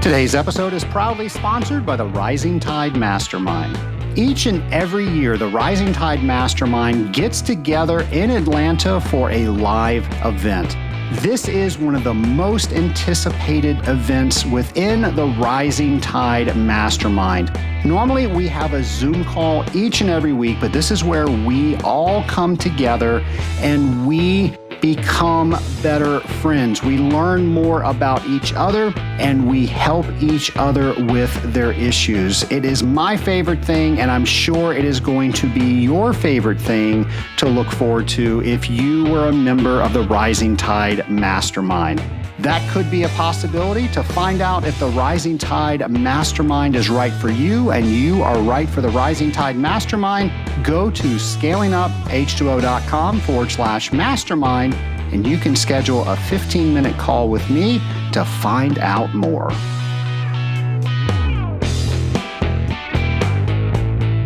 Today's episode is proudly sponsored by the Rising Tide Mastermind. Each and every year, the Rising Tide Mastermind gets together in Atlanta for a live event. This is one of the most anticipated events within the Rising Tide Mastermind. Normally, we have a Zoom call each and every week, but this is where we all come together and we become better friends. We learn more about each other and we help each other with their issues. It is my favorite thing, and I'm sure it is going to be your favorite thing to look forward to if you were a member of the Rising Tide Mastermind. That could be a possibility. To find out if the Rising Tide Mastermind is right for you and you are right for the Rising Tide Mastermind, go to scalinguph2o.com/mastermind and you can schedule a 15-minute call with me to find out more.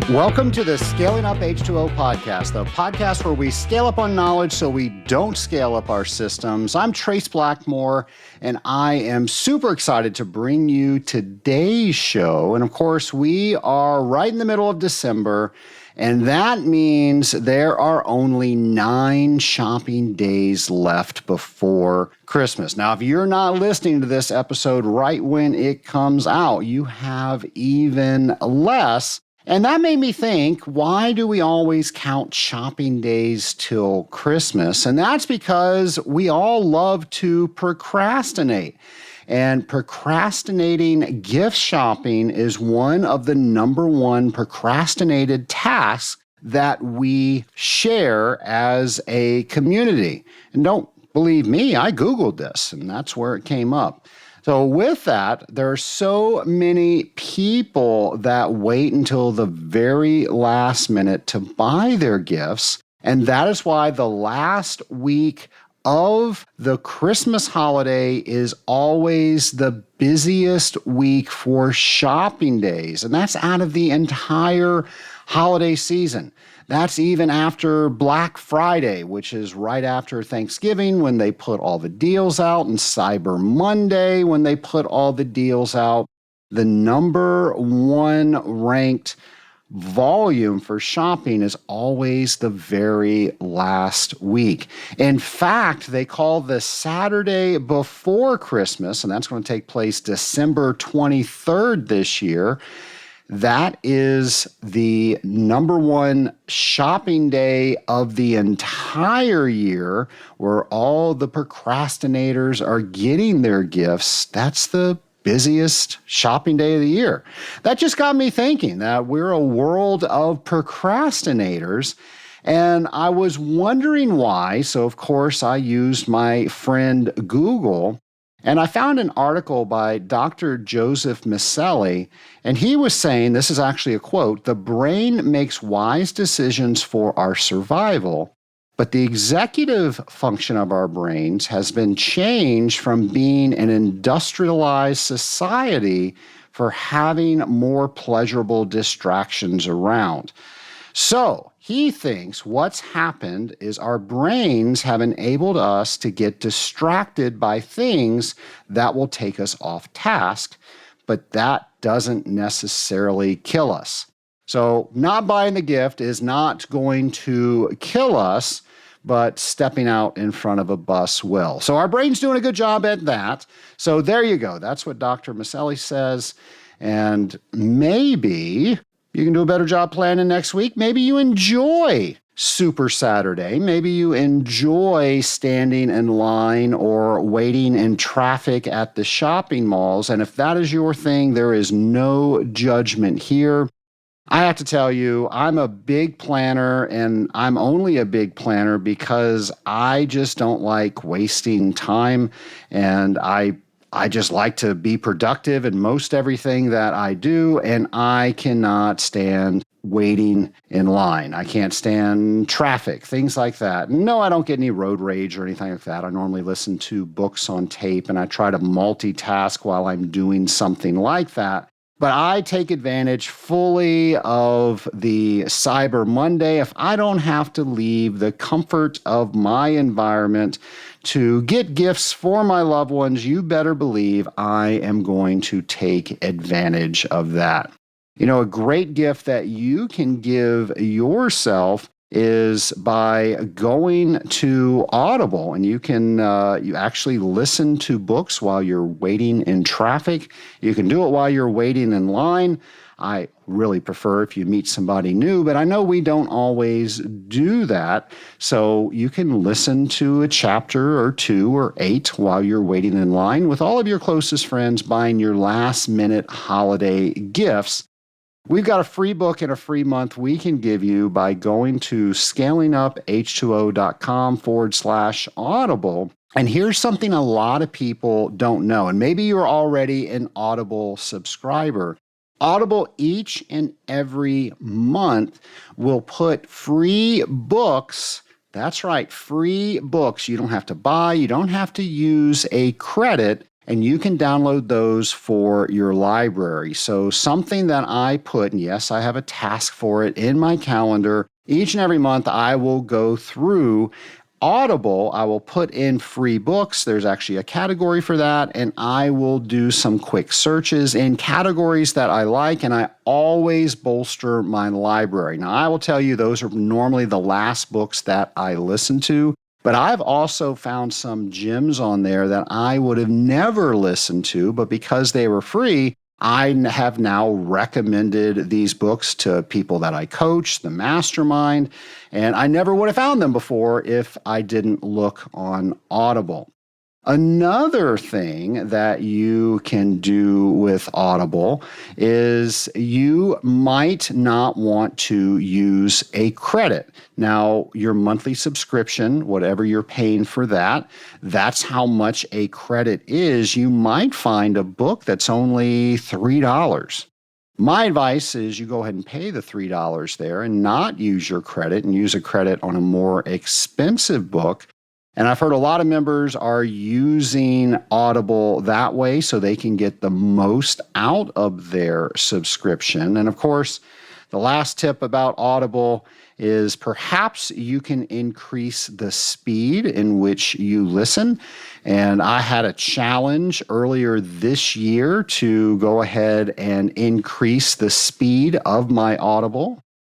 Welcome to the Scaling Up H2O podcast, the podcast where we scale up on knowledge so we don't scale up our systems. I'm Trace Blackmore, and I am super excited to bring you today's show. And of course, we are right in the middle of December, and that means there are only 9 shopping days left before Christmas. Now, if you're not listening to this episode right when it comes out, you have even less. And that made me think, why do we always count shopping days till Christmas? And that's because we all love to procrastinate. And procrastinating gift shopping is one of the number one procrastinated tasks that we share as a community. And don't believe me, I Googled this, and that's where it came up. So with that, there are so many people that wait until the very last minute to buy their gifts. And that is why the last week of the Christmas holiday is always the busiest week for shopping days. And that's out of the entire holiday season. That's even after Black Friday, which is right after Thanksgiving when they put all the deals out, and Cyber Monday when they put all the deals out. The number one ranked volume for shopping is always the very last week. In fact, they call the Saturday before Christmas, and that's going to take place December 23rd this year. That is the number one shopping day of the entire year where all the procrastinators are getting their gifts. That's the busiest shopping day of the year. That just got me thinking that we're a world of procrastinators. And I was wondering why. So, of course, I used my friend Google. And I found an article by Dr. Joseph Miceli, and he was saying, this is actually a quote, "The brain makes wise decisions for our survival, but the executive function of our brains has been changed from being an industrialized society for having more pleasurable distractions around." So he thinks what's happened is our brains have enabled us to get distracted by things that will take us off task, but that doesn't necessarily kill us. So not buying the gift is not going to kill us, but stepping out in front of a bus will. So our brain's doing a good job at that. So there you go. That's what Dr. Miceli says. And maybe you can do a better job planning next week. Maybe you enjoy Super Saturday. Maybe you enjoy standing in line or waiting in traffic at the shopping malls. And if that is your thing, there is no judgment here. I have to tell you, I'm a big planner, and I'm only a big planner because I just don't like wasting time, and I just like to be productive in most everything that I do, and I cannot stand waiting in line. I can't stand traffic, things like that. No, I don't get any road rage or anything like that. I normally listen to books on tape, and I try to multitask while I'm doing something like that. But I take advantage fully of the Cyber Monday if I don't have to leave the comfort of my environment to get gifts for my loved ones. You better believe I am going to take advantage of that. You know, a great gift that you can give yourself is by going to Audible, and you can you actually listen to books while you're waiting in traffic. You can do it while you're waiting in line. I really prefer if you meet somebody new, but I know we don't always do that. So you can listen to a chapter or 2 or 8 while you're waiting in line with all of your closest friends, buying your last minute holiday gifts. We've got a free book and a free month we can give you by going to scalinguph2o.com/audible. And here's something a lot of people don't know, and maybe you're already an Audible subscriber. Audible each and every month will put free books. That's right, free books. You don't have to buy, you don't have to use a credit, and you can download those for your library. So something that I put, and yes, I have a task for it in my calendar, each and every month I will go through Audible. I will put in free books. There's actually a category for that, and I will do some quick searches in categories that I like, and I always bolster my library. Now, I will tell you, those are normally the last books that I listen to. But I've also found some gems on there that I would have never listened to, but because they were free, I have now recommended these books to people that I coach, the mastermind, and I never would have found them before if I didn't look on Audible. Another thing that you can do with Audible is you might not want to use a credit. Now, your monthly subscription, whatever you're paying for that, that's how much a credit is. You might find a book that's only $3. My advice is you go ahead and pay the $3 there and not use your credit and use a credit on a more expensive book. And I've heard a lot of members are using Audible that way so they can get the most out of their subscription. And of course, the last tip about Audible is perhaps you can increase the speed in which you listen. And I had a challenge earlier this year to go ahead and increase the speed of my Audible.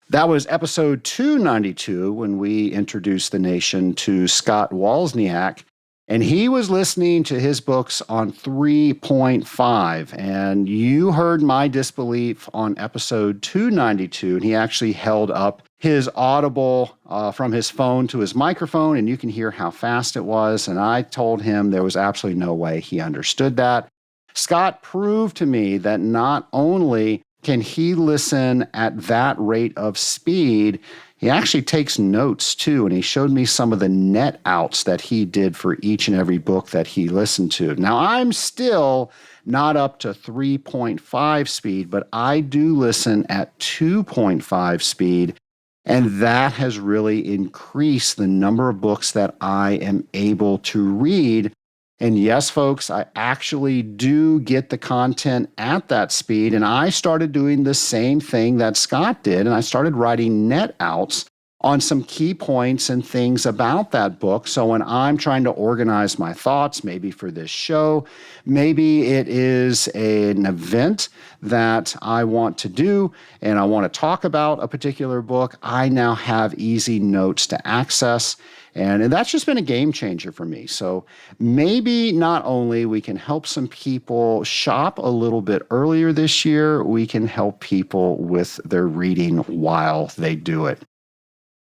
That was episode 292 when we introduced the nation to Scott Wozniak, and he was listening to his books on 3.5. And you heard my disbelief on episode 292, and he actually held up his Audible from his phone to his microphone, and you can hear how fast it was. And I told him there was absolutely no way he understood that. Scott proved to me that not only can he listen at that rate of speed, he actually takes notes too, and he showed me some of the net outs that he did for each and every book that he listened to. Now, I'm still not up to 3.5 speed, but I do listen at 2.5 speed, and that has really increased the number of books that I am able to read. And yes, folks, I actually do get the content at that speed. And I started doing the same thing that Scott did. And I started writing net outs on some key points and things about that book. So when I'm trying to organize my thoughts, maybe for this show, maybe it is an event that I want to do and I want to talk about a particular book, I now have easy notes to access. And that's just been a game changer for me. So maybe not only we can help some people shop a little bit earlier this year, we can help people with their reading while they do it.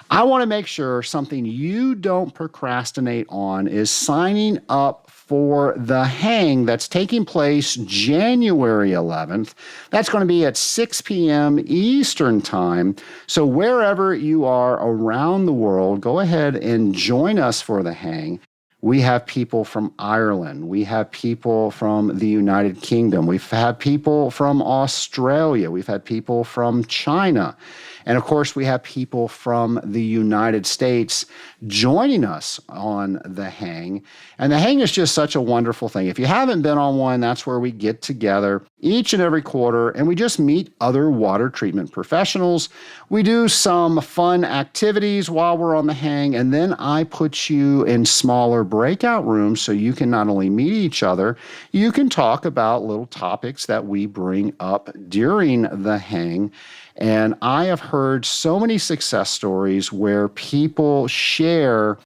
I want to make sure something you don't procrastinate on is signing up for the hang that's taking place January 11th. That's going to be at 6 p.m. Eastern Time. So wherever you are around the world, go ahead and join us for the hang. We have people from Ireland. We have people from the United Kingdom. We've had people from Australia. We've had people from China. And of course, we have people from the United States joining us on the hang. And the hang is just such a wonderful thing. If you haven't been on one, that's where we get together each and every quarter, and we just meet other water treatment professionals. We do some fun activities while we're on the hang, and then I put you in smaller breakout rooms so you can not only meet each other, you can talk about little topics that we bring up during the hang. And I have heard so many success stories where people share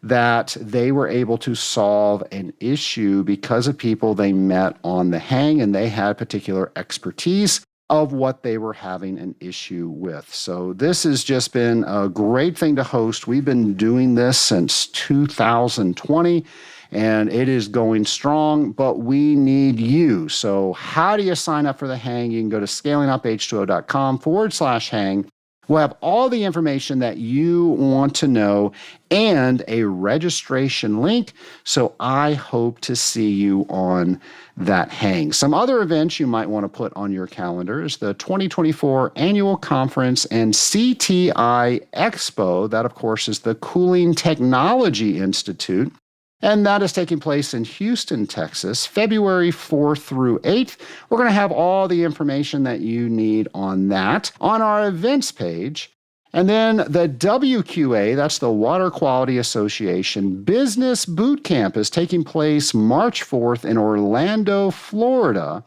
that they were able to solve an issue because of people they met on the hang, and they had particular expertise of what they were having an issue with. So this has just been a great thing to host. We've been doing this since 2020, and it is going strong, but we need you. So how do you sign up for the hang? You can go to scalinguph2o.com/hang. We'll have all the information that you want to know and a registration link. So I hope to see you on that hang. Some other events you might want to put on your calendar is the 2024 Annual Conference and CTI Expo. That, of course, is the Cooling Technology Institute. And that is taking place in Houston, Texas, February 4th through 8th. We're going to have all the information that you need on that on our events page. And then the WQA, that's the Water Quality Association Business Boot Camp, is taking place March 4th in Orlando, Florida.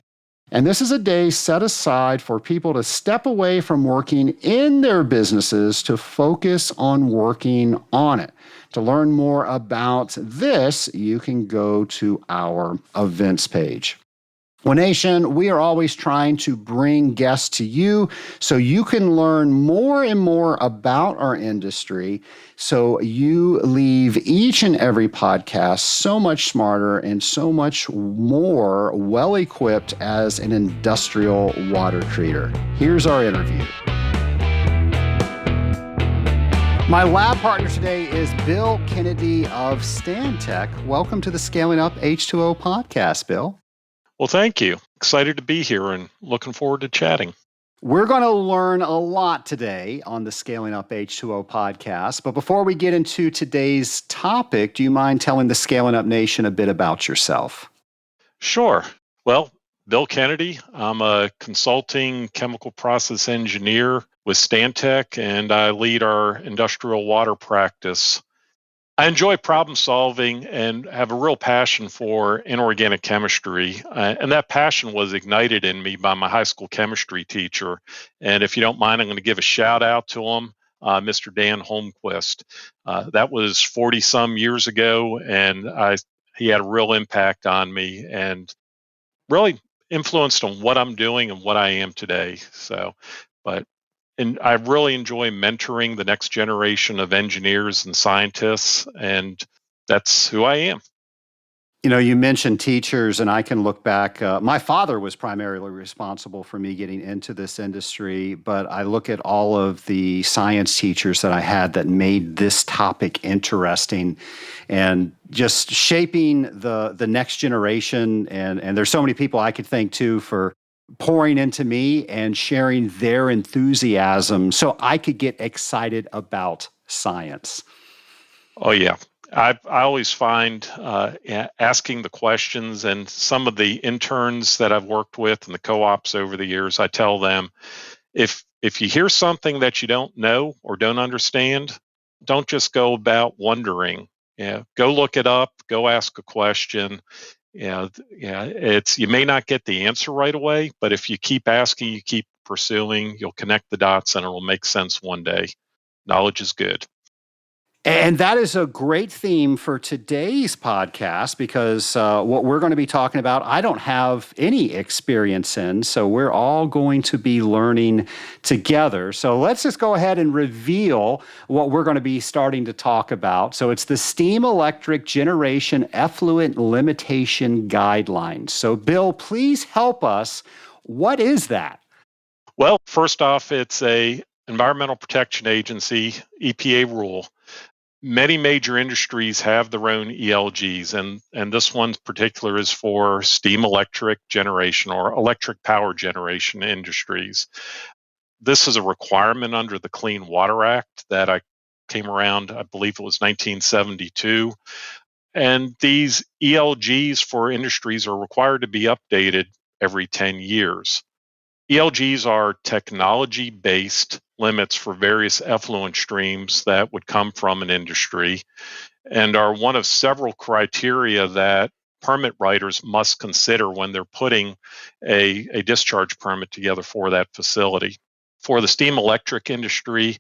And this is a day set aside for people to step away from working in their businesses to focus on working on it. To learn more about this, you can go to our events page. Well, Nation, we are always trying to bring guests to you so you can learn more and more about our industry, so you leave each and every podcast so much smarter and so much more well-equipped as an industrial water treater. Here's our interview. My lab partner today is Bill Kennedy of Stantec. Welcome to the Scaling Up H2O podcast, Bill. Well, thank you. Excited to be here and looking forward to chatting. We're going to learn a lot today on the Scaling Up H2O podcast. But before we get into today's topic, do you mind telling the Scaling Up Nation a bit about yourself? Sure. Well, Bill Kennedy. I'm a consulting chemical process engineer with Stantec, and I lead our industrial water practice. I enjoy problem solving and have a real passion for inorganic chemistry. And that passion was ignited in me by my high school chemistry teacher. And if you don't mind, I'm going to give a shout out to him, Mr. Dan Holmquist. That was 40 some years ago, and he had a real impact on me and really influenced on what I'm doing and what I am today. And I really enjoy mentoring the next generation of engineers and scientists, and that's who I am. You know, you mentioned teachers, and I can look back. My father was primarily responsible for me getting into this industry, but I look at all of the science teachers that I had that made this topic interesting and just shaping the next generation. And there's so many people I could thank, too, for pouring into me and sharing their enthusiasm so I could get excited about science. Oh, yeah. I always find asking the questions, and some of the interns that I've worked with and the co-ops over the years, I tell them, if you hear something that you don't know or don't understand, don't just go about wondering. Go look it up, go ask a question. You may not get the answer right away, but if you keep asking, you keep pursuing, you'll connect the dots and it'll make sense one day. Knowledge is good. And that is a great theme for today's podcast, because what we're going to be talking about, I don't have any experience in, so we're all going to be learning together. So let's just go ahead and reveal what we're going to be starting to talk about. So it's the Steam Electric Generation Effluent Limitation Guidelines. So Bill, please help us. What is that? Well, first off, it's a Environmental Protection Agency, EPA rule. Many major industries have their own ELGs, and this one in particular is for steam electric generation or electric power generation industries. This is a requirement under the Clean Water Act that I came around, I believe it was 1972. And these ELGs for industries are required to be updated every 10 years. ELGs are technology-based limits for various effluent streams that would come from an industry and are one of several criteria that permit writers must consider when they're putting a discharge permit together for that facility. For the steam electric industry,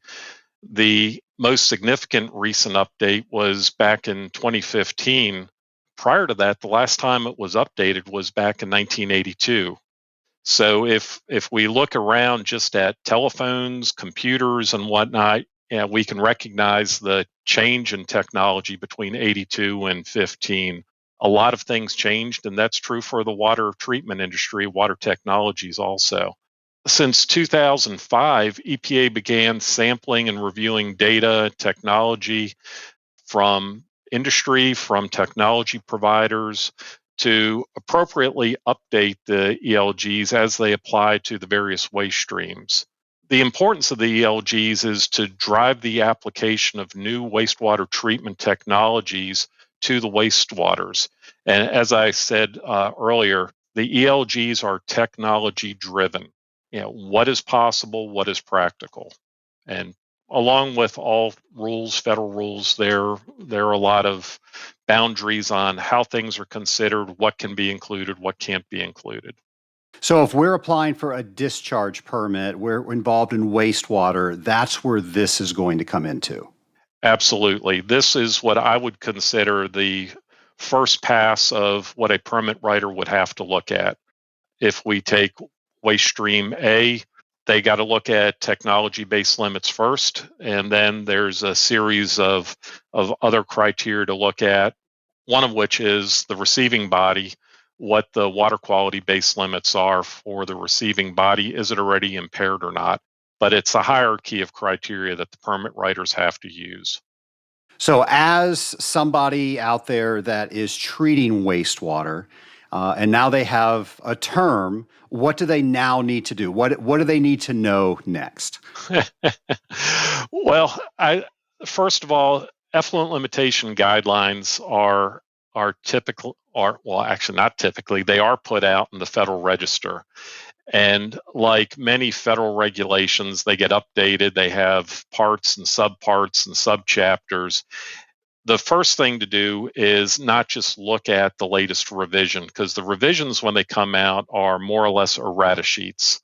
the most significant recent update was back in 2015. Prior to that, the last time it was updated was back in 1982. So if we look around just at telephones, computers, and whatnot, we can recognize the change in technology between 82 and 15. A lot of things changed, and that's true for the water treatment industry, water technologies also. Since 2005, EPA began sampling and reviewing data, technology from industry, from technology providers, to appropriately update the ELGs as they apply to the various waste streams. The importance of the ELGs is to drive the application of new wastewater treatment technologies to the wastewaters. And as I said earlier, the ELGs are technology driven. What is possible, what is practical. And along with all rules, federal rules, there are a lot of boundaries on how things are considered, what can be included, what can't be included. So if we're applying for a discharge permit, we're involved in wastewater, that's where this is going to come into. Absolutely. This is what I would consider the first pass of what a permit writer would have to look at. If we take waste stream A, they got to look at technology-based limits first, and then there's a series of other criteria to look at, one of which is the receiving body, what the water quality-based limits are for the receiving body. Is it already impaired or not? But it's a hierarchy of criteria that the permit writers have to use. So as somebody out there that is treating wastewater, and now they have a term, what do they now need to do? What do they need to know next? Well, first of all, effluent limitation guidelines are typical, actually not typically, they are put out in the Federal Register. And like many federal regulations, they get updated. They have parts and subparts and subchapters. The first thing to do is not just look at the latest revision, because the revisions, when they come out, are more or less errata sheets.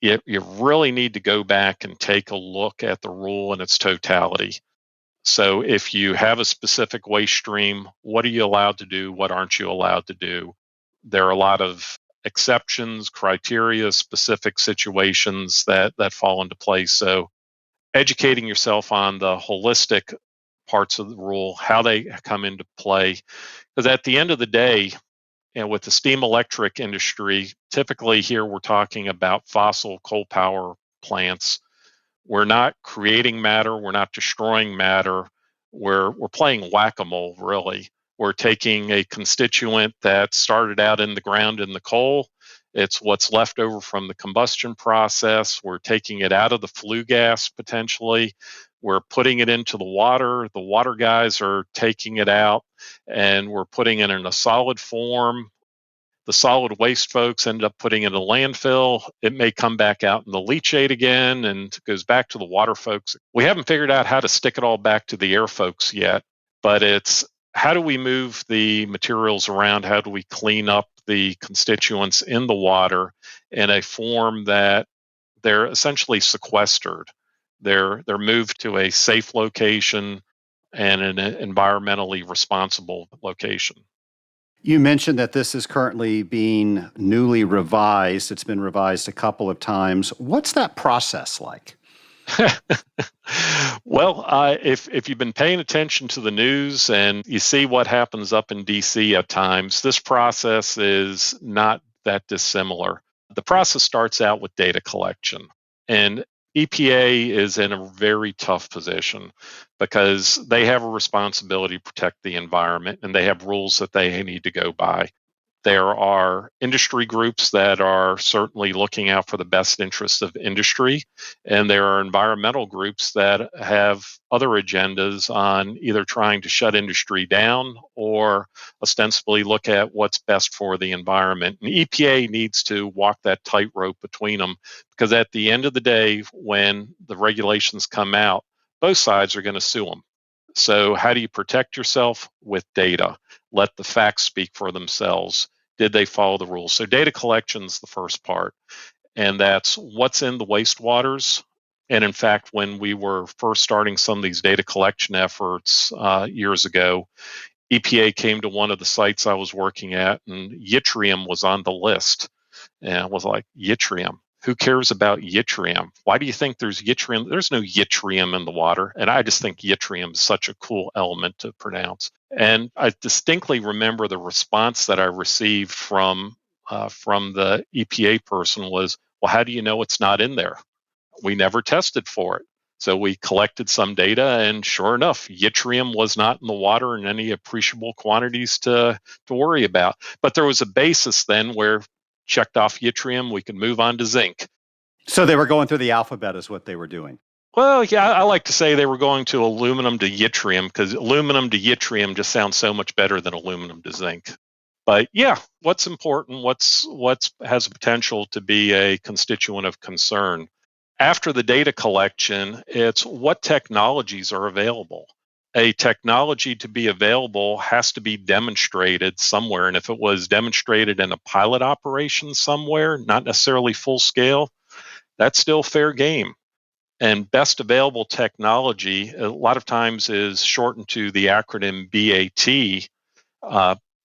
You really need to go back and take a look at the rule in its totality. So if you have a specific waste stream, what are you allowed to do? What aren't you allowed to do? There are a lot of exceptions, criteria, specific situations that fall into place. So educating yourself on the holistic parts of the rule, how they come into play. Because at the end of the day, with the steam electric industry, typically here we're talking about fossil coal power plants. We're not creating matter, we're not destroying matter. We're playing whack-a-mole, really. We're taking a constituent that started out in the ground in the coal. It's what's left over from the combustion process. We're taking it out of the flue gas potentially. We're putting it into the water. The water guys are taking it out, and we're putting it in a solid form. The solid waste folks end up putting it in a landfill. It may come back out in the leachate again and goes back to the water folks. We haven't figured out how to stick it all back to the air folks yet, but it's how do we move the materials around? How do we clean up the constituents in the water in a form that they're essentially sequestered? They're moved to a safe location and an environmentally responsible location. You mentioned that this is currently being newly revised. It's been revised a couple of times. What's that process like? Well, if you've been paying attention to the news and you see what happens up in DC at times, this process is not that dissimilar. The process starts out with data collection, and EPA is in a very tough position because they have a responsibility to protect the environment and they have rules that they need to go by. There are industry groups that are certainly looking out for the best interests of industry, and there are environmental groups that have other agendas on either trying to shut industry down or ostensibly look at what's best for the environment. And EPA needs to walk that tightrope between them, because at the end of the day, when the regulations come out, both sides are going to sue them. So how do you protect yourself? With data. Let the facts speak for themselves. Did they follow the rules? So data collection is the first part, and that's what's in the wastewaters. And in fact, when we were first starting some of these data collection efforts years ago, EPA came to one of the sites I was working at, and yttrium was on the list. And I was like, yttrium? Who cares about yttrium? Why do you think there's yttrium? There's no yttrium in the water. And I just think yttrium is such a cool element to pronounce. And I distinctly remember the response that I received from the EPA person was, well, how do you know it's not in there? We never tested for it. So we collected some data, and sure enough, yttrium was not in the water in any appreciable quantities to worry about. But there was a basis then where checked off yttrium, we could move on to zinc. So they were going through the alphabet is what they were doing. Well, yeah, I like to say they were going to aluminum to yttrium, because aluminum to yttrium just sounds so much better than aluminum to zinc. But yeah, what's important, what's has the potential to be a constituent of concern. After the data collection, it's what technologies are available. A technology to be available has to be demonstrated somewhere. And if it was demonstrated in a pilot operation somewhere, not necessarily full scale, that's still fair game. And best available technology, a lot of times, is shortened to the acronym BAT,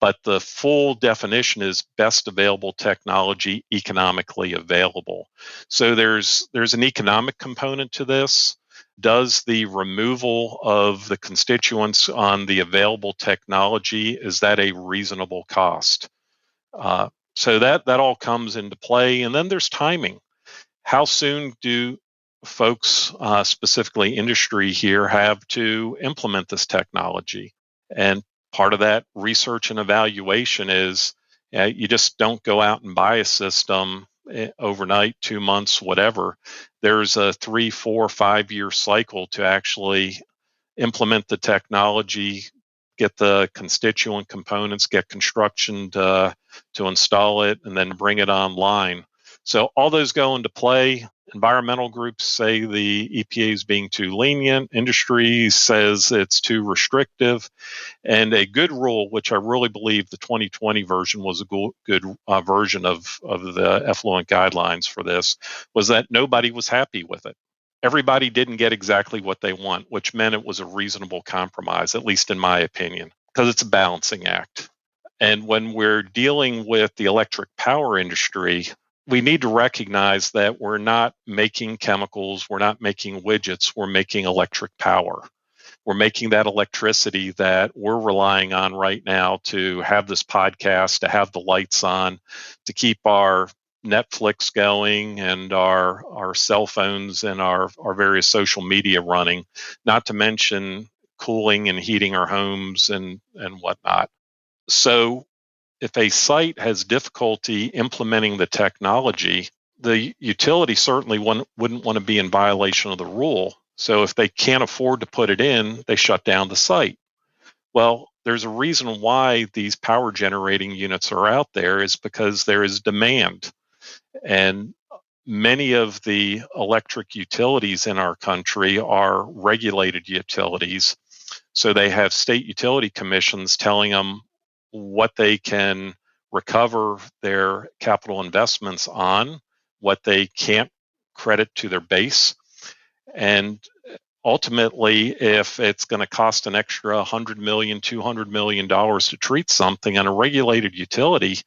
but the full definition is best available technology economically available. So there's an economic component to this. Does the removal of the constituents on the available technology, is that a reasonable cost? So that all comes into play. And then there's timing. How soon do folks, specifically industry here, have to implement this technology? And part of that research and evaluation is you just don't go out and buy a system overnight, 2 months, whatever. There's a 3, 4, 5 year cycle to actually implement the technology, get the constituent components, get construction to install it, and then bring it online. So all those go into play. Environmental groups say the EPA is being too lenient. Industry says it's too restrictive. And a good rule, which I really believe the 2020 version was a good version of the effluent guidelines for this, was that nobody was happy with it. Everybody didn't get exactly what they want, which meant it was a reasonable compromise, at least in my opinion, because it's a balancing act. And when we're dealing with the electric power industry, we need to recognize that we're not making chemicals, we're not making widgets, we're making electric power. We're making that electricity that we're relying on right now to have this podcast, to have the lights on, to keep our Netflix going and our cell phones and our various social media running, not to mention cooling and heating our homes and whatnot. So if a site has difficulty implementing the technology, the utility certainly wouldn't want to be in violation of the rule. So if they can't afford to put it in, they shut down the site. Well, there's a reason why these power generating units are out there, is because there is demand. And many of the electric utilities in our country are regulated utilities. So they have state utility commissions telling them what they can recover their capital investments on, what they can't credit to their base. And ultimately, if it's going to cost an extra $100 million, $200 million to treat something on a regulated utility,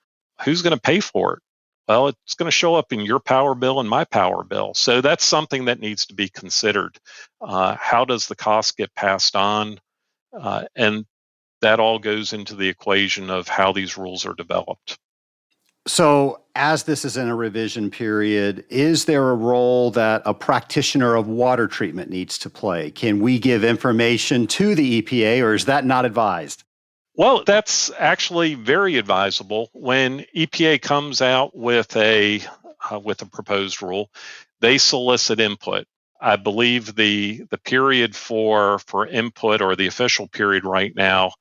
who's going to pay for it? Well, it's going to show up in your power bill and my power bill. So that's something that needs to be considered. How does the cost get passed on? And that all goes into the equation of how these rules are developed. So as this is in a revision period, is there a role that a practitioner of water treatment needs to play? Can we give information to the EPA, or is that not advised? Well, that's actually very advisable. When EPA comes out with a proposed rule, they solicit input. I believe the period for input, or the official period right now,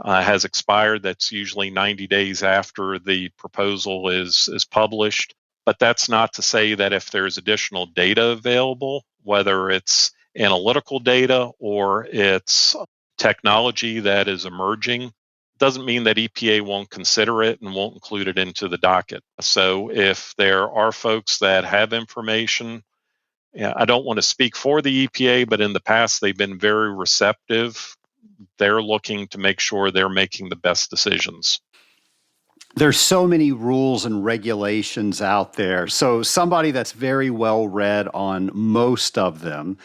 has expired. That's usually 90 days after the proposal is published. But that's not to say that if there's additional data available, whether it's analytical data or it's technology that is emerging, doesn't mean that EPA won't consider it and won't include it into the docket. So if there are folks that have information, yeah, I don't want to speak for the EPA, but in the past they've been very receptive. They're looking to make sure they're making the best decisions. There's so many rules and regulations out there. So somebody that's very well read on most of them,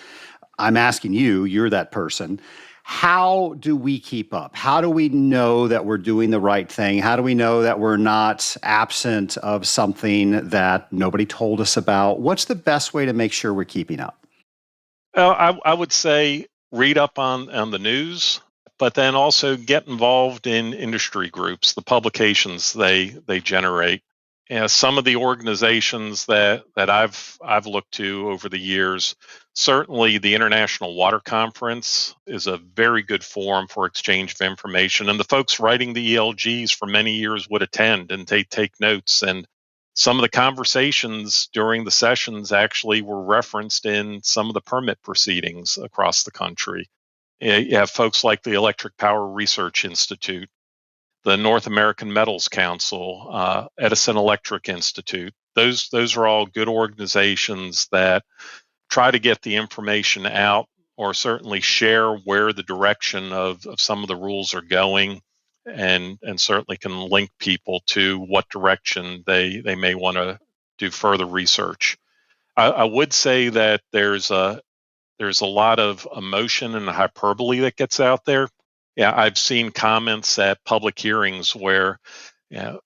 I'm asking you, you're that person. How do we keep up? How do we know that we're doing the right thing? How do we know that we're not absent of something that nobody told us about? What's the best way to make sure we're keeping up? I would say read up on the news, but then also get involved in industry groups, the publications they generate. Some of the organizations that I've looked to over the years, certainly the International Water Conference is a very good forum for exchange of information, and the folks writing the ELGs for many years would attend and they take notes. And some of the conversations during the sessions actually were referenced in some of the permit proceedings across the country. You have folks like the Electric Power Research Institute, the North American Metals Council, Edison Electric Institute. Those are all good organizations that try to get the information out, or certainly share where the direction of some of the rules are going, and certainly can link people to what direction they may want to do further research. I would say that there's a lot of emotion and hyperbole that gets out there. Yeah, I've seen comments at public hearings where,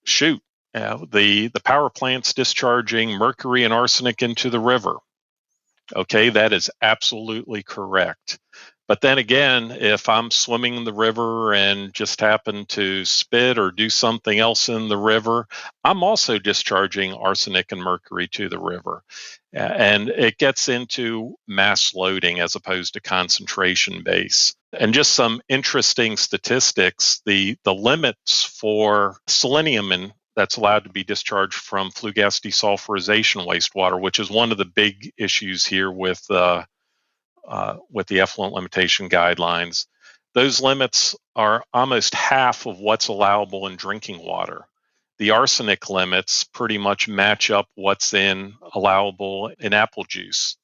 shoot, the power plant's discharging mercury and arsenic into the river. Okay, that is absolutely correct. But then again, if I'm swimming in the river and just happen to spit or do something else in the river, I'm also discharging arsenic and mercury to the river. And it gets into mass loading as opposed to concentration base. And just some interesting statistics, the limits for selenium that's allowed to be discharged from flue gas desulfurization wastewater, which is one of the big issues here with the effluent limitation guidelines. Those limits are almost half of what's allowable in drinking water. The arsenic limits pretty much match up what's allowable in apple juice.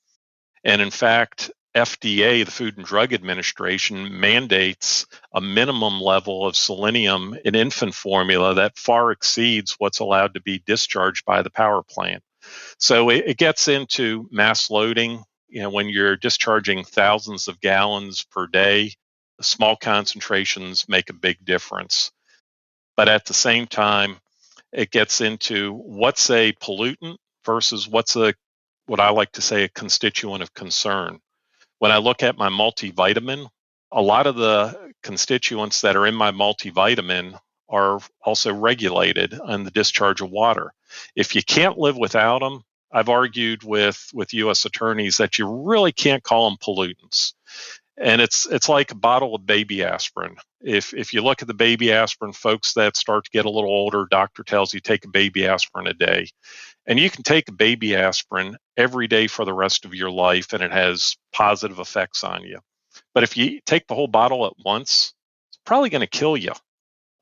And in fact, FDA, the Food and Drug Administration, mandates a minimum level of selenium in infant formula that far exceeds what's allowed to be discharged by the power plant. So it gets into mass loading. When you're discharging thousands of gallons per day, small concentrations make a big difference. But at the same time, it gets into what's a pollutant versus what I like to say a constituent of concern. When I look at my multivitamin, a lot of the constituents that are in my multivitamin are also regulated on the discharge of water. If you can't live without them, I've argued with U.S. attorneys that you really can't call them pollutants. And it's like a bottle of baby aspirin. If you look at the baby aspirin, folks that start to get a little older, doctor tells you take a baby aspirin a day. And you can take a baby aspirin every day for the rest of your life, and it has positive effects on you. But if you take the whole bottle at once, it's probably going to kill you.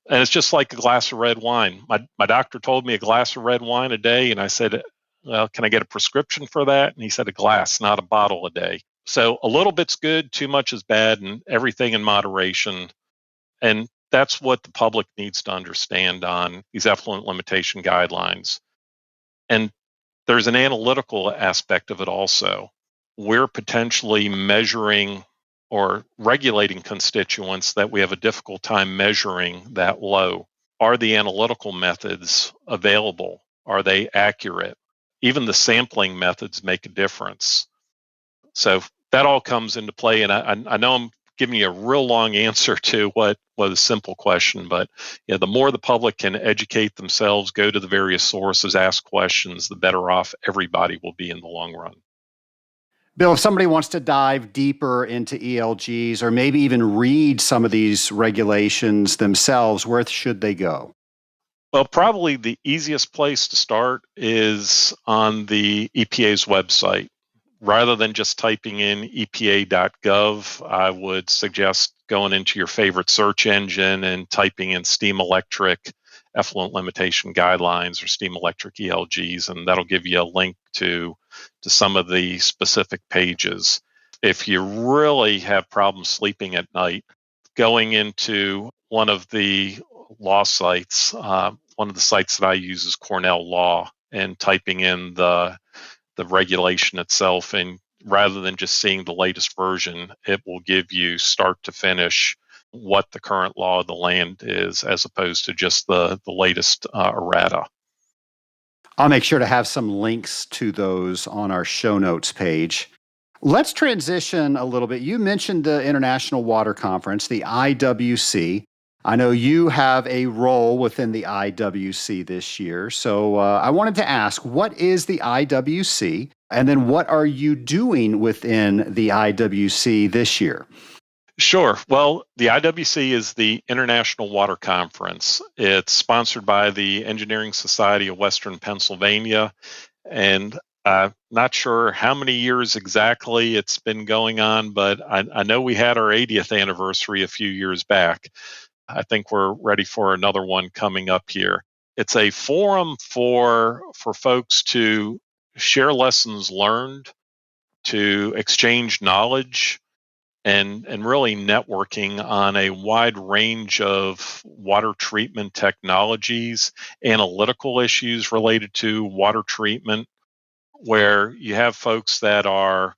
And it's just like a glass of red wine. My doctor told me a glass of red wine a day, and I said, well, can I get a prescription for that? And he said, a glass, not a bottle a day. So a little bit's good, too much is bad, and everything in moderation. And that's what the public needs to understand on these effluent limitation guidelines. And there's an analytical aspect of it also. We're potentially measuring or regulating constituents that we have a difficult time measuring that low. Are the analytical methods available? Are they accurate? Even the sampling methods make a difference. So that all comes into play. And I know I'm giving you a real long answer to what was a simple question. But the more the public can educate themselves, go to the various sources, ask questions, the better off everybody will be in the long run. Bill, if somebody wants to dive deeper into ELGs or maybe even read some of these regulations themselves, where should they go? Well, probably the easiest place to start is on the EPA's website. Rather than just typing in epa.gov, I would suggest going into your favorite search engine and typing in Steam Electric Effluent Limitation Guidelines or Steam Electric ELGs, and that'll give you a link to some of the specific pages. If you really have problems sleeping at night, going into one of the law sites, one of the sites that I use is Cornell Law, and typing in the regulation itself, and rather than just seeing the latest version, it will give you start to finish what the current law of the land is, as opposed to just the latest errata. I'll make sure to have some links to those on our show notes page. Let's transition a little bit. You mentioned the International Water Conference, the IWC. I know you have a role within the IWC this year. So I wanted to ask, what is the IWC? And then what are you doing within the IWC this year? Sure. Well, the IWC is the International Water Conference. It's sponsored by the Engineering Society of Western Pennsylvania. And I'm not sure how many years exactly it's been going on, but I know we had our 80th anniversary a few years back. I think we're ready for another one coming up here. It's a forum for folks to share lessons learned, to exchange knowledge, and really networking on a wide range of water treatment technologies, analytical issues related to water treatment, where you have folks that are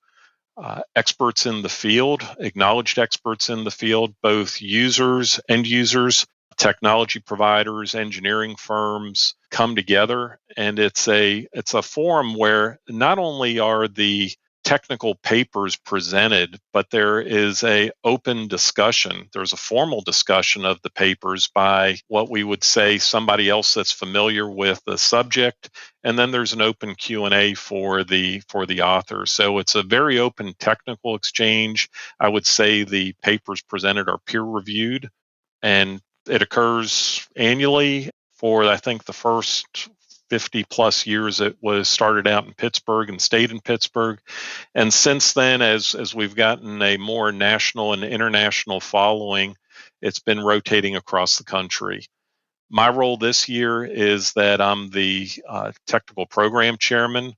experts in the field, acknowledged experts in the field, both users, end users, technology providers, engineering firms come together, and it's a forum where not only are the technical papers presented, but there is a open discussion. There's a formal discussion of the papers by what we would say somebody else that's familiar with the subject, and then there's an open Q&A for the author. So it's a very open technical exchange. I would say the papers presented are peer reviewed, and it occurs annually for, I think, the first 50 plus years. It was started out in Pittsburgh and stayed in Pittsburgh. And since then, as we've gotten a more national and international following, it's been rotating across the country. My role this year is that I'm the technical program chairman.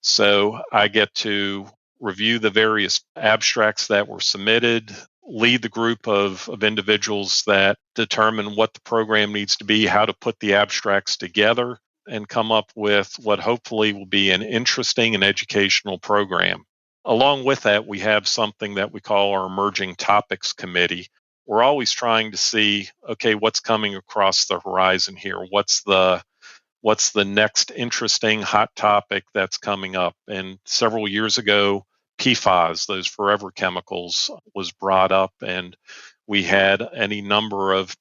So I get to review the various abstracts that were submitted, lead the group of individuals that determine what the program needs to be, how to put the abstracts together, and come up with what hopefully will be an interesting and educational program. Along with that, we have something that we call our Emerging Topics Committee. We're always trying to see, okay, what's coming across the horizon here? What's the next interesting hot topic that's coming up? And several years ago, PFAS, those forever chemicals, was brought up, and we had any number of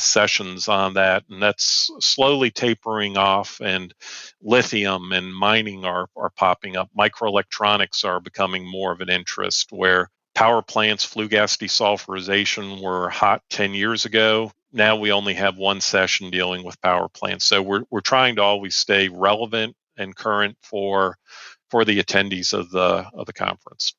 sessions on that, and that's slowly tapering off, and lithium and mining are popping up. Microelectronics are becoming more of an interest, where power plants, flue gas desulfurization were hot 10 years ago. Now we only have one session dealing with power plants. So we're trying to always stay relevant and current for the attendees of the conference.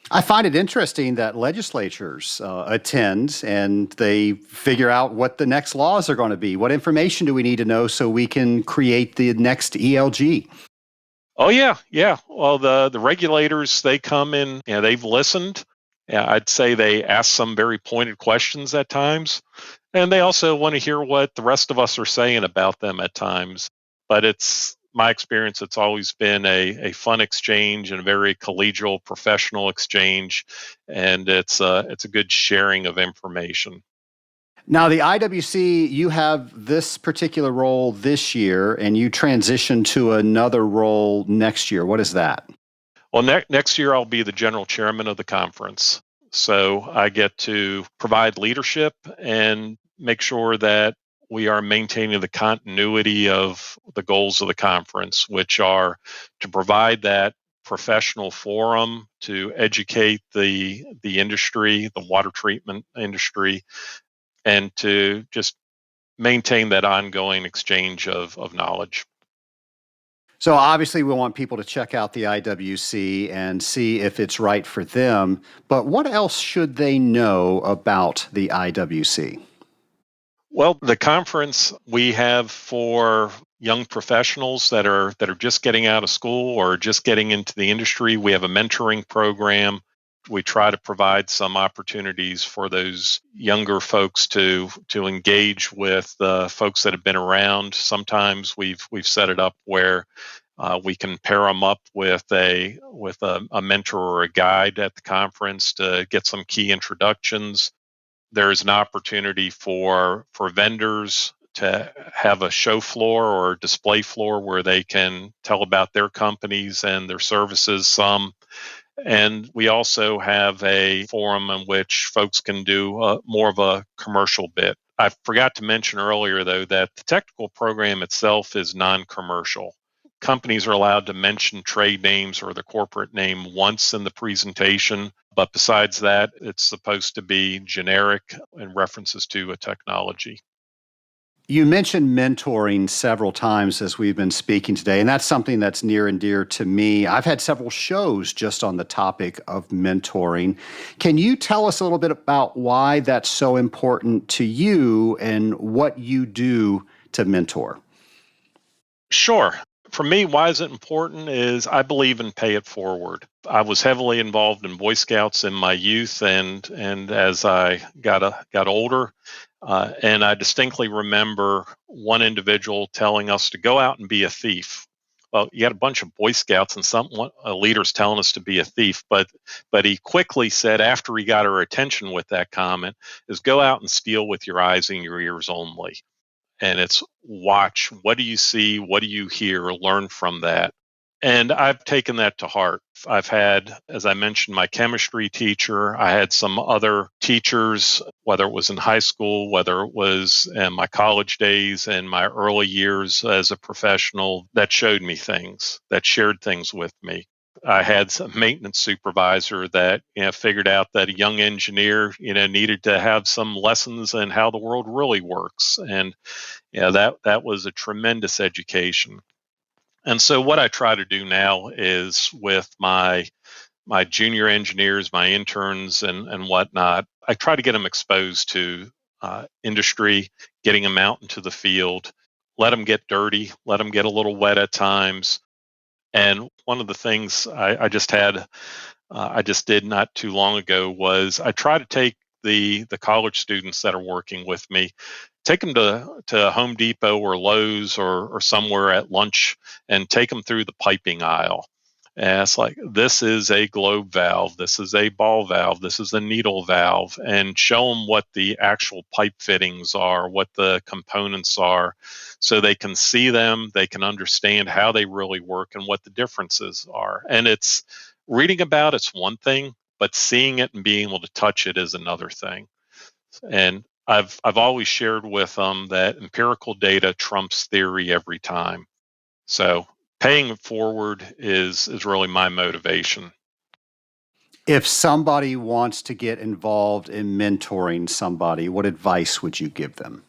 I find it interesting that legislatures attend and they figure out what the next laws are going to be. What information do we need to know so we can create the next ELG? Oh, yeah. Well, the regulators, they come in, they've listened. Yeah, I'd say they ask some very pointed questions at times. And they also want to hear what the rest of us are saying about them at times. But it's my experience, it's always been a fun exchange and a very collegial, professional exchange. And it's a good sharing of information. Now, the IWC, you have this particular role this year, and you transition to another role next year. What is that? Well, next year I'll be the general chairman of the conference. So I get to provide leadership and make sure that we are maintaining the continuity of the goals of the conference, which are to provide that professional forum to educate the industry, the water treatment industry, and to just maintain that ongoing exchange of knowledge. So obviously, we want people to check out the IWC and see if it's right for them. But what else should they know about the IWC? Well, the conference we have for young professionals that are just getting out of school or just getting into the industry, we have a mentoring program. We try to provide some opportunities for those younger folks to engage with the folks that have been around. Sometimes we've set it up where we can pair them up with a mentor or a guide at the conference to get some key introductions. There's an opportunity for vendors to have a show floor or display floor where they can tell about their companies and their services some. And we also have a forum in which folks can do more of a commercial bit. I forgot to mention earlier, though, that the technical program itself is non-commercial. Companies are allowed to mention trade names or the corporate name once in the presentation, but besides that, it's supposed to be generic in references to a technology. You mentioned mentoring several times as we've been speaking today, and that's something that's near and dear to me. I've had several shows just on the topic of mentoring. Can you tell us a little bit about why that's so important to you and what you do to mentor? Sure. For me, why is it important is I believe in pay it forward. I was heavily involved in Boy Scouts in my youth and as I got older, and I distinctly remember one individual telling us to go out and be a thief. Well, you had a bunch of Boy Scouts and some leaders telling us to be a thief, but he quickly said after he got our attention with that comment is go out and steal with your eyes and your ears only. And it's watch, what do you see, what do you hear, learn from that. And I've taken that to heart. I've had, as I mentioned, my chemistry teacher. I had some other teachers, whether it was in high school, whether it was in my college days and my early years as a professional, that showed me things, that shared things with me. I had a maintenance supervisor that figured out that a young engineer needed to have some lessons in how the world really works, and that was a tremendous education. And so what I try to do now is with my junior engineers, my interns, and whatnot, I try to get them exposed to industry, getting them out into the field, let them get dirty, let them get a little wet at times. And one of the things I just did not too long ago was I try to take the college students that are working with me, take them to Home Depot or Lowe's or somewhere at lunch and take them through the piping aisle. And it's like, this is a globe valve, this is a ball valve, this is a needle valve, and show them what the actual pipe fittings are, what the components are, so they can see them, they can understand how they really work and what the differences are. And it's reading about it's one thing, but seeing it and being able to touch it is another thing. And I've always shared with them that empirical data trumps theory every time. So paying it forward is really my motivation. If somebody wants to get involved in mentoring somebody, what advice would you give them?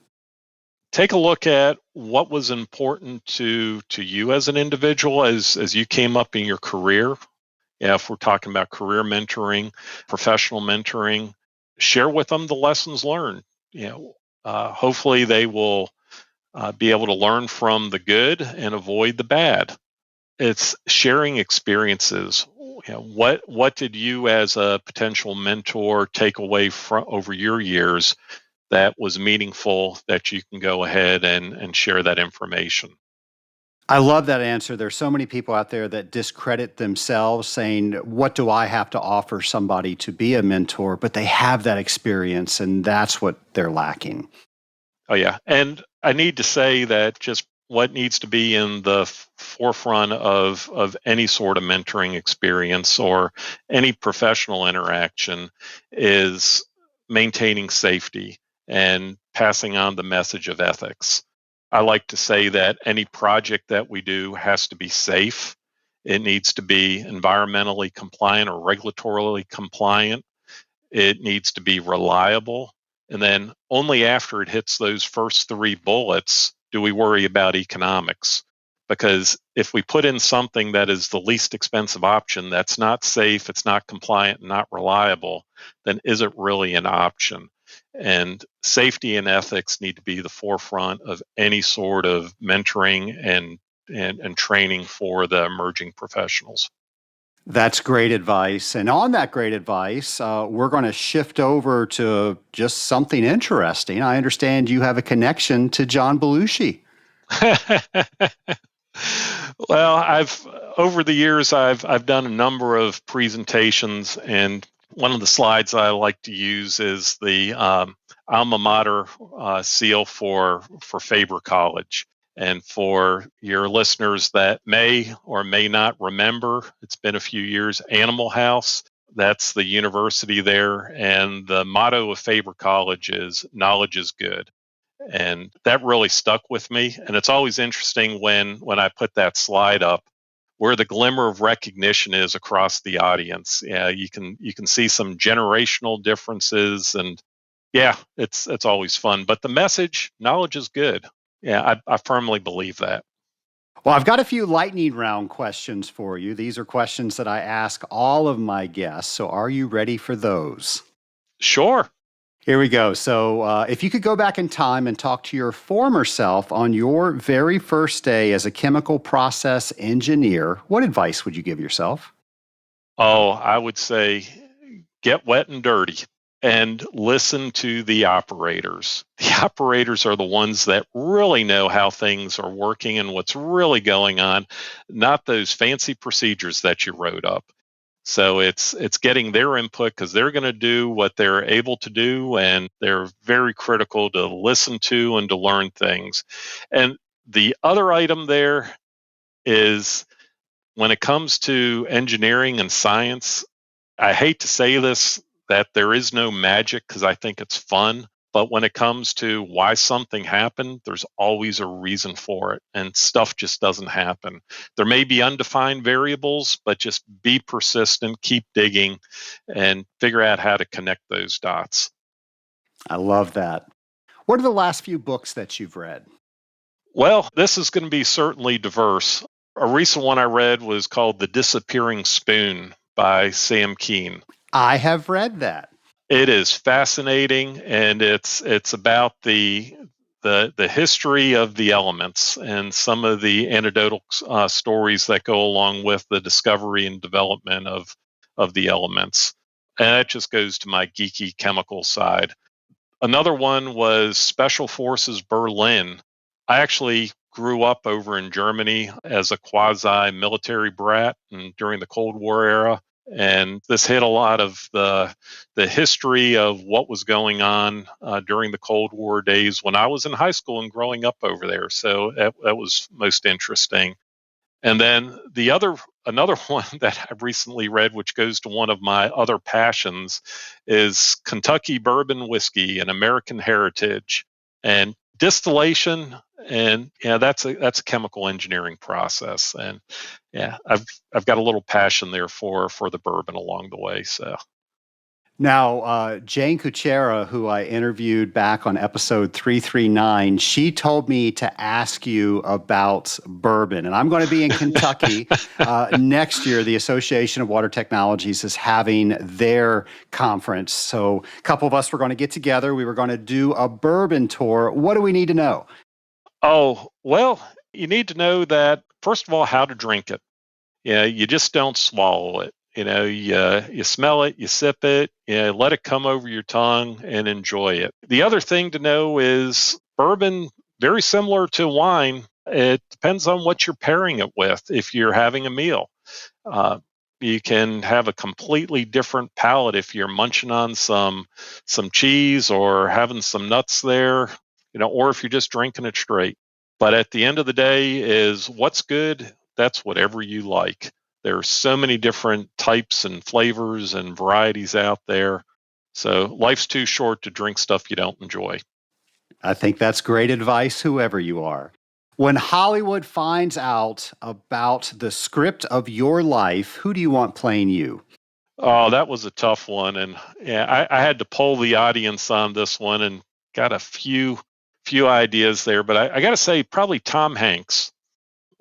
Take a look at what was important to you as an individual as you came up in your career. Yeah, if we're talking about career mentoring, professional mentoring, share with them the lessons learned. Hopefully they will be able to learn from the good and avoid the bad. It's sharing experiences. What did you as a potential mentor take away from over your years that was meaningful that you can go ahead and share that information? I love that answer. There's so many people out there that discredit themselves saying, what do I have to offer somebody to be a mentor? But they have that experience and that's what they're lacking. Oh, yeah. And I need to say that just what needs to be in the forefront of any sort of mentoring experience or any professional interaction is maintaining safety and passing on the message of ethics. I like to say that any project that we do has to be safe. It needs to be environmentally compliant or regulatorily compliant. It needs to be reliable. And then only after it hits those first three bullets do we worry about economics. Because if we put in something that is the least expensive option, that's not safe, it's not compliant, not reliable, then is it really an option? And safety and ethics need to be the forefront of any sort of mentoring and training for the emerging professionals. That's great advice. And on that great advice, we're going to shift over to just something interesting. I understand you have a connection to John Belushi. Well, I've over the years I've done a number of presentations, and one of the slides I like to use is the alma mater seal for Faber College. And for your listeners that may or may not remember, it's been a few years, Animal House, that's the university there. And the motto of Faber College is knowledge is good. And that really stuck with me. And it's always interesting when I put that slide up, where the glimmer of recognition is across the audience. Yeah, you can see some generational differences, and yeah, it's always fun. But the message, knowledge is good. Yeah, I firmly believe that. Well, I've got a few lightning round questions for you. These are questions that I ask all of my guests. So are you ready for those? Sure. Here we go. So if you could go back in time and talk to your former self on your very first day as a chemical process engineer, what advice would you give yourself? Oh, I would say get wet and dirty and listen to the operators. The operators are the ones that really know how things are working and what's really going on, not those fancy procedures that you wrote up. So it's getting their input because they're going to do what they're able to do, and they're very critical to listen to and to learn things. And the other item there is when it comes to engineering and science, I hate to say this, that there is no magic because I think it's fun. But when it comes to why something happened, there's always a reason for it, and stuff just doesn't happen. There may be undefined variables, but just be persistent, keep digging, and figure out how to connect those dots. I love that. What are the last few books that you've read? Well, this is going to be certainly diverse. A recent one I read was called The Disappearing Spoon by Sam Keen. I have read that. It is fascinating, and it's about the history of the elements and some of the anecdotal stories that go along with the discovery and development of the elements. And that just goes to my geeky chemical side. Another one was Special Forces Berlin. I actually grew up over in Germany as a quasi-military brat and during the Cold War era. And this hit a lot of the history of what was going on during the Cold War days when I was in high school and growing up over there. So that was most interesting. And then another one that I've recently read, which goes to one of my other passions, is Kentucky Bourbon Whiskey, an American Heritage. And distillation, and that's a chemical engineering process. And I've got a little passion there for the bourbon along the way. So now, Jane Kuchera, who I interviewed back on episode 339, she told me to ask you about bourbon. And I'm going to be in Kentucky next year. The Association of Water Technologies is having their conference. So a couple of us were going to get together. We were going to do a bourbon tour. What do we need to know? Oh, well, you need to know that, first of all, how to drink it. You just don't swallow it. You smell it, you sip it, let it come over your tongue and enjoy it. The other thing to know is bourbon, very similar to wine, it depends on what you're pairing it with. If you're having a meal, you can have a completely different palate if you're munching on some cheese or having some nuts there, or if you're just drinking it straight. But at the end of the day is what's good, that's whatever you like. There are so many different types and flavors and varieties out there. So life's too short to drink stuff you don't enjoy. I think that's great advice, whoever you are. When Hollywood finds out about the script of your life, who do you want playing you? Oh, that was a tough one. And yeah, I had to poll the audience on this one and got a few ideas there. But I got to say, probably Tom Hanks.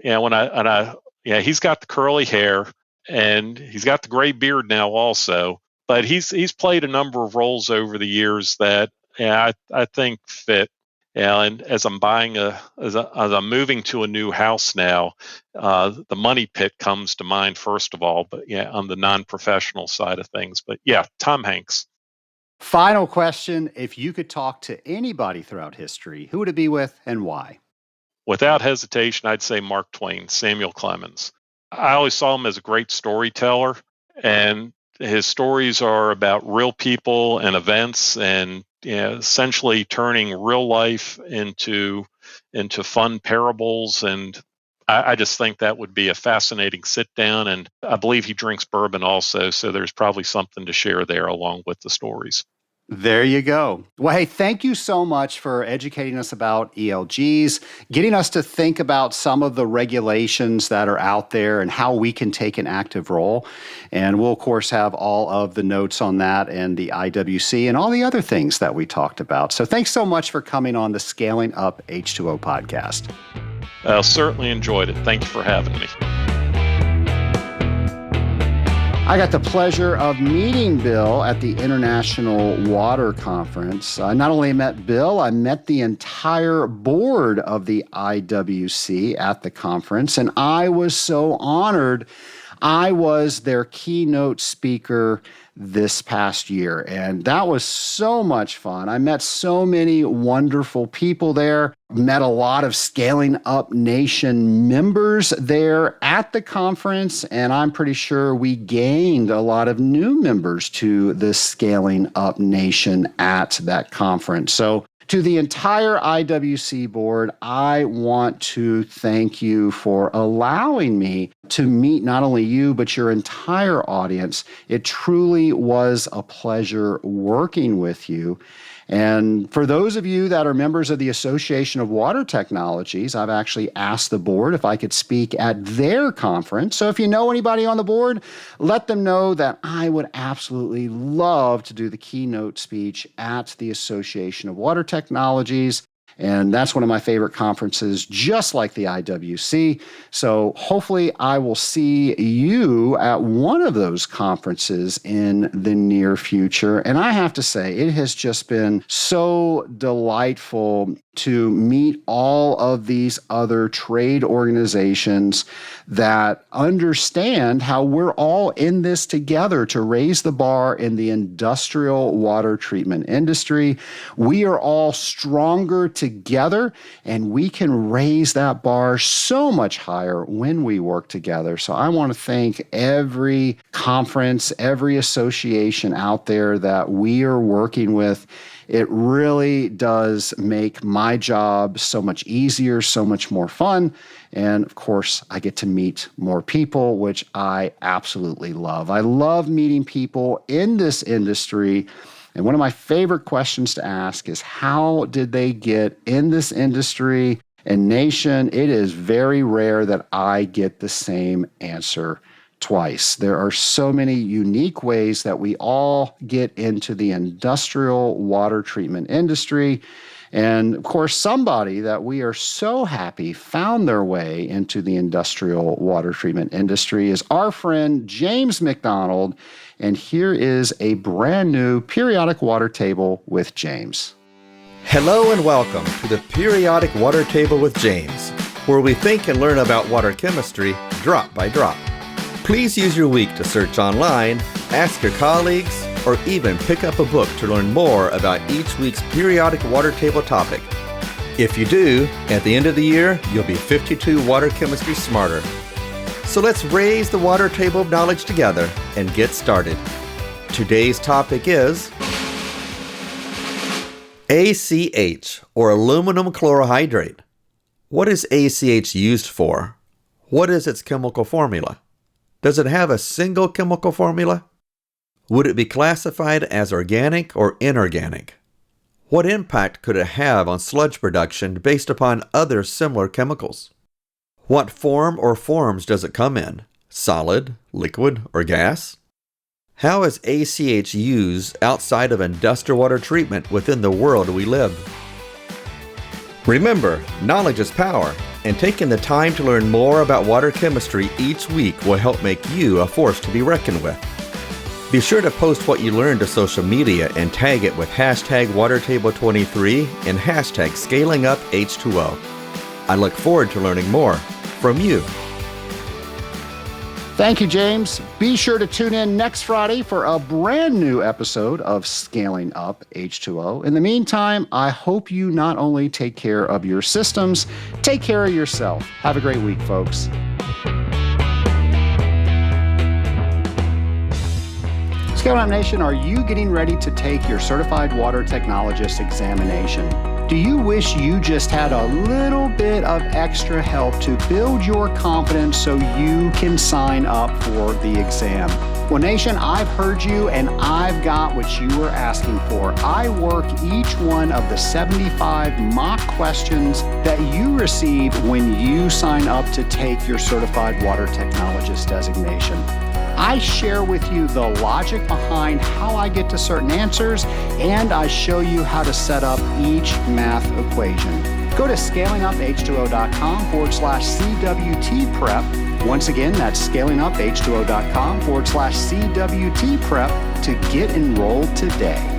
Yeah, yeah, he's got the curly hair and he's got the gray beard now also. But he's played a number of roles over the years that I think fit. Yeah, and as I'm as I'm moving to a new house now, the money pit comes to mind first of all. But yeah, on the non-professional side of things. But yeah, Tom Hanks. Final question. If you could talk to anybody throughout history, who would it be with and why? Without hesitation, I'd say Mark Twain, Samuel Clemens. I always saw him as a great storyteller, and his stories are about real people and events, and essentially turning real life into fun parables. And I just think that would be a fascinating sit down. And I believe he drinks bourbon also, so there's probably something to share there along with the stories. There you go. Well, hey, thank you so much for educating us about ELGs, getting us to think about some of the regulations that are out there and how we can take an active role. And we'll, of course, have all of the notes on that and the IWC and all the other things that we talked about. So thanks so much for coming on the Scaling Up H2O podcast. I certainly enjoyed it. Thank you for having me. I got the pleasure of meeting Bill at the International Water Conference. I not only met Bill, I met the entire board of the IWC at the conference, and I was so honored. I was their keynote speaker this past year, and that was so much fun. I met so many wonderful people there, met a lot of Scaling Up Nation members there at the conference, and I'm pretty sure we gained a lot of new members to the Scaling Up Nation at that conference. So to the entire IWC board, I want to thank you for allowing me to meet not only you, but your entire audience. It truly was a pleasure working with you. And for those of you that are members of the Association of Water Technologies, I've actually asked the board if I could speak at their conference. So if you know anybody on the board, let them know that I would absolutely love to do the keynote speech at the Association of Water Technologies. And that's one of my favorite conferences, just like the IWC. So hopefully I will see you at one of those conferences in the near future. And I have to say, it has just been so delightful to meet all of these other trade organizations that understand how we're all in this together to raise the bar in the industrial water treatment industry. We are all stronger together, and we can raise that bar so much higher when we work together. So I want to thank every conference, every association out there that we are working with. It really does make my job so much easier, so much more fun. And of course, I get to meet more people, which I absolutely love. I love meeting people in this industry. And one of my favorite questions to ask is, how did they get in this industry? And nation, it is very rare that I get the same answer twice. There are so many unique ways that we all get into the industrial water treatment industry. And of course, somebody that we are so happy found their way into the industrial water treatment industry is our friend James McDonald. And here is a brand new periodic water table with James. Hello and welcome to the Periodic Water Table with James, where we think and learn about water chemistry drop by drop. Please use your week to search online, ask your colleagues, or even pick up a book to learn more about each week's periodic water table topic. If you do, at the end of the year, you'll be 52 water chemistry smarter. So let's raise the water table of knowledge together and get started. Today's topic is ACH, or aluminum chlorohydrate. What is ACH used for? What is its chemical formula? Does it have a single chemical formula? Would it be classified as organic or inorganic? What impact could it have on sludge production based upon other similar chemicals? What form or forms does it come in? Solid, liquid, or gas? How is ACH used outside of industrial water treatment within the world we live? Remember, knowledge is power, and taking the time to learn more about water chemistry each week will help make you a force to be reckoned with. Be sure to post what you learned to social media and tag it with hashtag WaterTable23 and hashtag ScalingUpH2O. I look forward to learning more from you. Thank you, James. Be sure to tune in next Friday for a brand new episode of Scaling Up H2O. In the meantime, I hope you not only take care of your systems, take care of yourself. Have a great week, folks. Scaling Up Nation, are you getting ready to take your Certified Water Technologist examination? Do you wish you just had a little bit of extra help to build your confidence so you can sign up for the exam? Well, Nation, I've heard you and I've got what you were asking for. I work each one of the 75 mock questions that you receive when you sign up to take your Certified Water Technologist designation. I share with you the logic behind how I get to certain answers, and I show you how to set up each math equation. Go to scalinguph2o.com/CWT prep. Once again, that's scalinguph2o.com/CWT prep to get enrolled today.